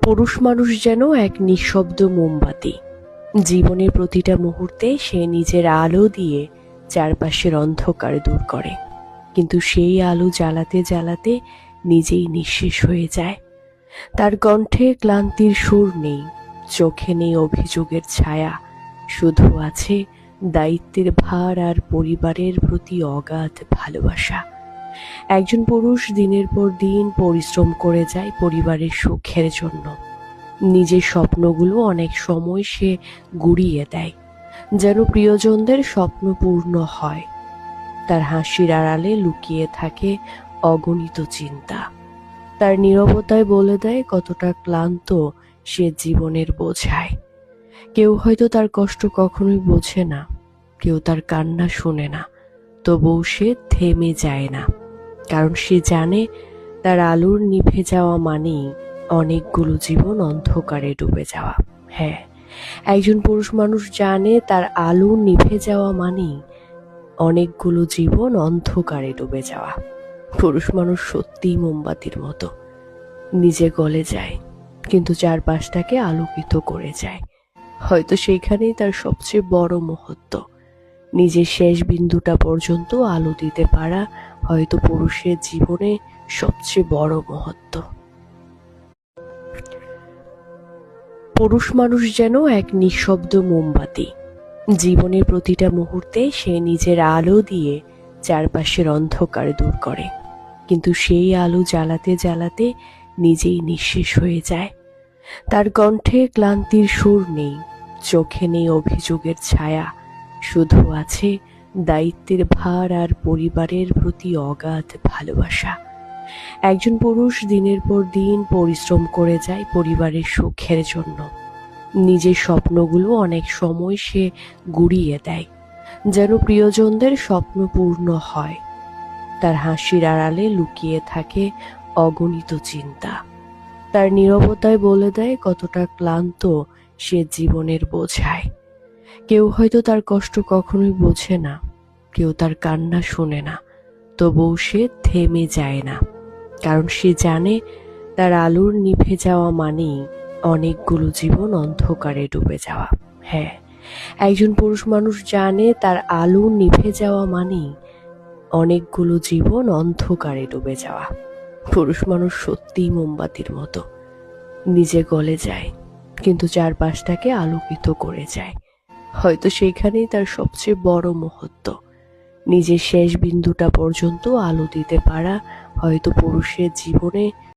পুরুষ মানুষ যেন এক নিঃশব্দ মোমবাতি। জীবনের প্রতিটা মুহূর্তে সে নিজের আলো দিয়ে চারপাশের অন্ধকার দূর করে, কিন্তু সেই আলো জ্বালাতে জ্বালাতে নিজেই নিঃশেষ হয়ে যায়। তার কণ্ঠে ক্লান্তির সুর নেই, চোখে নেই অভিযোগের ছায়া, শুধু আছে দায়িত্বের ভার আর পরিবারের প্রতি অগাধ ভালোবাসা। একজন পুরুষ দিনের পর দিন পরিশ্রম করে যায় পরিবারের সুখের জন্য। নিজের স্বপ্নগুলো অনেক সময় সে গুড়িয়ে দেয়, যেন প্রিয়জনদের স্বপ্ন পূর্ণ হয়। তার হাসির আড়ালে লুকিয়ে থাকে অগণিত চিন্তা। তার নীরবতায় বলে দেয় কতটা ক্লান্ত সে জীবনের বোঝায়। কেউ হয়তো তার কষ্ট কখনোই বোঝে না, কেউ তার কান্না শোনে না, তবুও সে থেমে যায় না, কারণ সে জানে তার আলোর নিভে যাওয়া মানেই অনেকগুলো জীবন অন্ধকারে ডুবে যাওয়া। হ্যাঁ, একজন পুরুষ মানুষ জানে তার আলো নিভে যাওয়া মানেই অনেকগুলো জীবন অন্ধকারে ডুবে যাওয়া। পুরুষ মানুষ সত্যিই মোমবাতির মতো, নিজে গলে যায় কিন্তু চারপাশটাকে আলোকিত করে যায়। হয়তো সেইখানেই তার সবচেয়ে বড় মুহূর্ত। নিজের শেষ বিন্দুটা পর্যন্ত আলো দিতে পারা হয়তো পুরুষের জীবনে সবচেয়ে বড় মুহূর্ত। পুরুষ মানুষ যেন এক নিঃশব্দ মোমবাতি। জীবনের প্রতিটা মুহূর্তে সে নিজের আলো দিয়ে চারপাশের অন্ধকার দূর করে, কিন্তু সেই আলো জ্বালাতে জ্বালাতে নিজেই নিঃশেষ হয়ে যায়। তার কণ্ঠে ক্লান্তির সুর নেই, চোখে নেই অভিযোগের ছায়া, শুধু আছে দায়িত্বের ভার আর পরিবারের প্রতি অগাধ ভালোবাসা। একজন পুরুষ দিনের পর দিন পরিশ্রম করে যায় পরিবারের সুখের জন্য। নিজের স্বপ্নগুলো অনেক সময় সে গুড়িয়ে দেয়, যেন প্রিয়জনদের স্বপ্ন পূর্ণ হয়। তার হাসির আড়ালে লুকিয়ে থাকে অগণিত চিন্তা। তার নীরবতায় বলে দেয় কতটা ক্লান্ত সে জীবনের বোঝায়। কেউ হয়তো তার কষ্ট কখনোই বোঝে না, কেউ তার কান্না শোনে না, তবুও সে থেমে যায় না, কারণ সে জানে তার আলোর নিভে যাওয়া মানেই অনেকগুলো জীবন অন্ধকারে ডুবে যাওয়া। হ্যাঁ, একজন পুরুষ মানুষ জানে তার আলো নিভে যাওয়া মানেই অনেকগুলো জীবন অন্ধকারে ডুবে যাওয়া। পুরুষ মানুষ সত্যিই মোমবাতির মতো, নিজে গলে যায় কিন্তু চারপাশটাকে আলোকিত করে যায়। হয়তো সেইখানেই তার সবচেয়ে বড় মুহূর্ত। নিজের শেষ বিন্দুটা পর্যন্ত আলো দিতে পারা হয়তো পুরুষের জীবনে